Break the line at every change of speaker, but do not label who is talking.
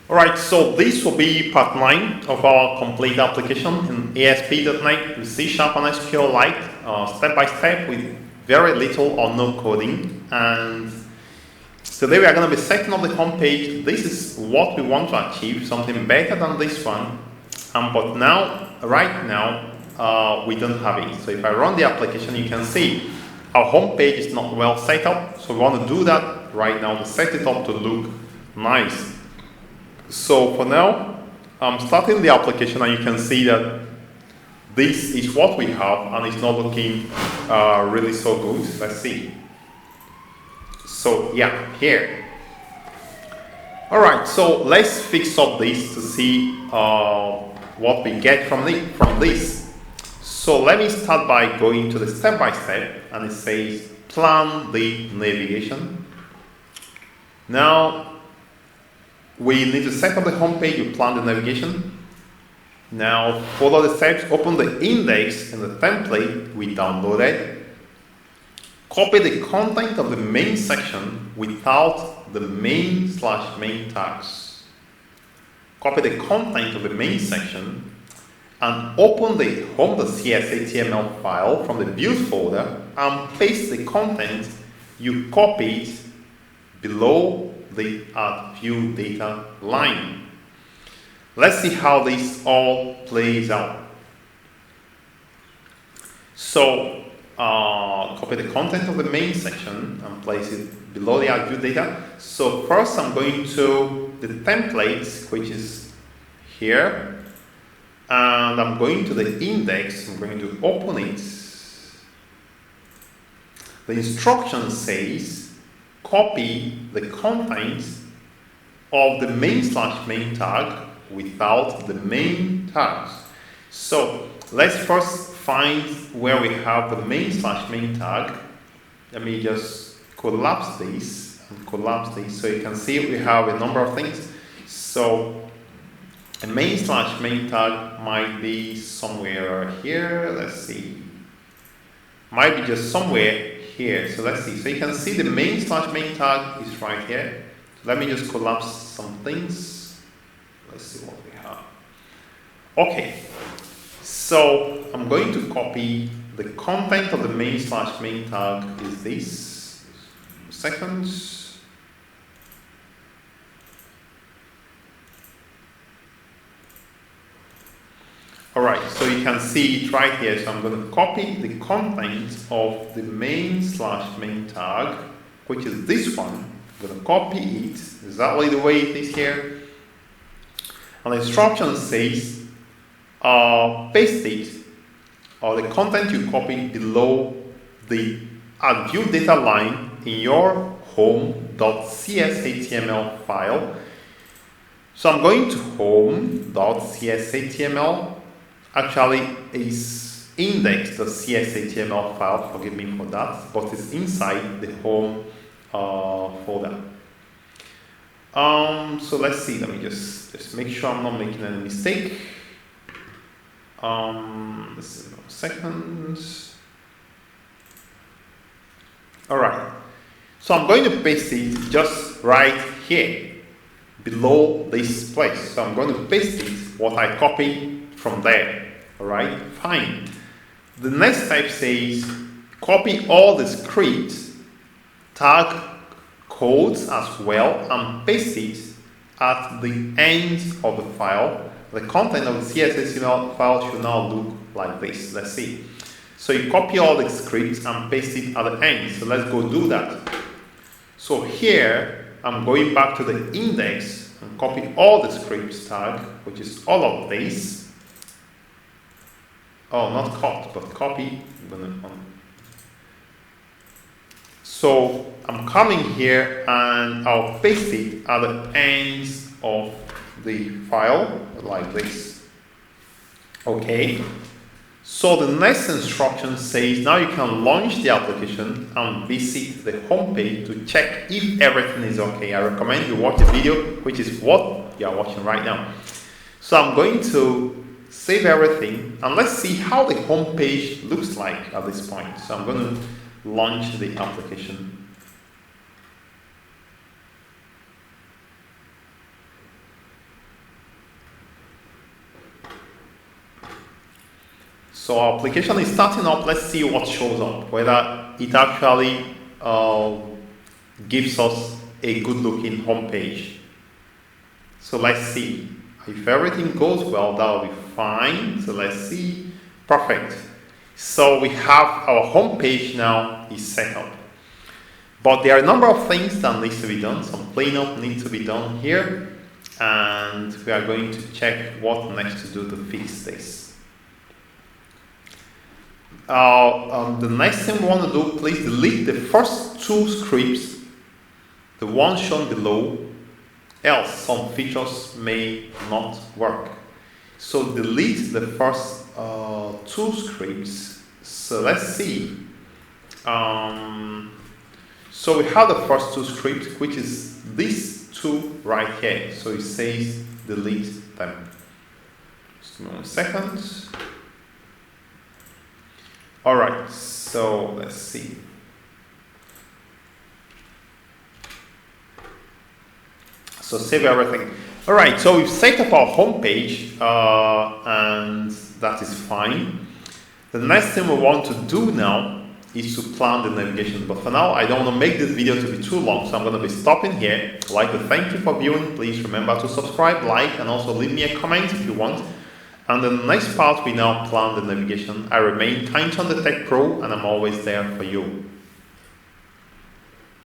Alright, so this will be part 9 of our complete application in ASP.NET with C# and SQLite, step by step with very little or no coding. And today we are going to be setting up the home page. This is what we want to achieve, something better than this one. But now, right now, we don't have it. So if I run the application, you can see our home page is not well set up. So we want to do that right now to set it up to look nice. So for now, I'm starting the application and you can see that this is what we have and it's not looking really so good. Let's see. So yeah, here. Alright, so let's fix up this to see what we get from this. So let me start by going to the step by step and it says plan the navigation. Now, we need to set up the home page, you plan the navigation. Now, follow the steps, open the index in the template we downloaded. Copy the content of the main section without the main/main tags. Copy the content of the main section and open the home.cshtml file from the build folder and paste the content you copied below the add view data line. Let's see how this all plays out. So copy the content of the main section and place it below the add view data. So first I'm going to the templates, which is here, and I'm going to the index. I'm going to open it. The instruction says copy the content of the main/main tag without the main tags. So let's first find where we have the main/main tag. Let me just collapse this and collapse this so you can see we have a number of things. So a main/main tag might be somewhere here. Let's see. Might be just somewhere here. So let's see. So you can see the main/main tag is right here. So let me just collapse some things. Let's see what we have. Okay. So I'm going to copy the content of the main/main tag is this. Seconds. Alright, so you can see it right here. So I'm going to copy the content of the main/main tag, which is this one. I'm going to copy it exactly the way it is here. And the instruction says paste it, or the content you copied below the add view data line in your home.cshtml file. So I'm going to home.cshtml. Actually, is index.cshtml file, forgive me for that, but it's inside the home folder. So let's see, let me just make sure I'm not making any mistake. This is a second. Alright, so I'm going to paste it just right here, below this place. So I'm going to paste it, what I copied from there. Alright, fine. The next step says copy all the script tag codes as well and paste it at the end of the file. The content of the CSHTML file should now look like this. Let's see. So you copy all the scripts and paste it at the end. So let's go do that. So here I'm going back to the index and copy all the scripts tag, which is all of this. Oh, not cut, but copy. So I'm coming here and I'll paste it at the ends of the file like this. Okay. So the next instruction says now you can launch the application and visit the home page to check if everything is okay. I recommend you watch the video, which is what you are watching right now. So I'm going to save everything and let's see how the home page looks like at this point. So I'm going to launch the application. So our application is starting up. Let's see what shows up, whether it actually gives us a good looking home page. So let's see. If everything goes well, that will be fine. So let's see. Perfect. So we have our home page now is set up. But there are a number of things that needs to be done. Some cleanup needs to be done here. And we are going to check what next to do to fix this. The next thing we want to do, please delete the first two scripts, the one shown below, else some features may not work. So delete the first two scripts. So let's see. So we have the first two scripts, which is these two right here. So it says delete them. Just give me 1 second. Alright, so let's see. So save everything. Alright, so we've set up our home page and that is fine. The next thing we want to do now is to plan the navigation. But for now, I don't want to make this video to be too long, so I'm going to be stopping here. I'd like to thank you for viewing. Please remember to subscribe, like, and also leave me a comment if you want. And the next part, we now plan the navigation. I remain Tiny on the Tech Pro, and I'm always there for you.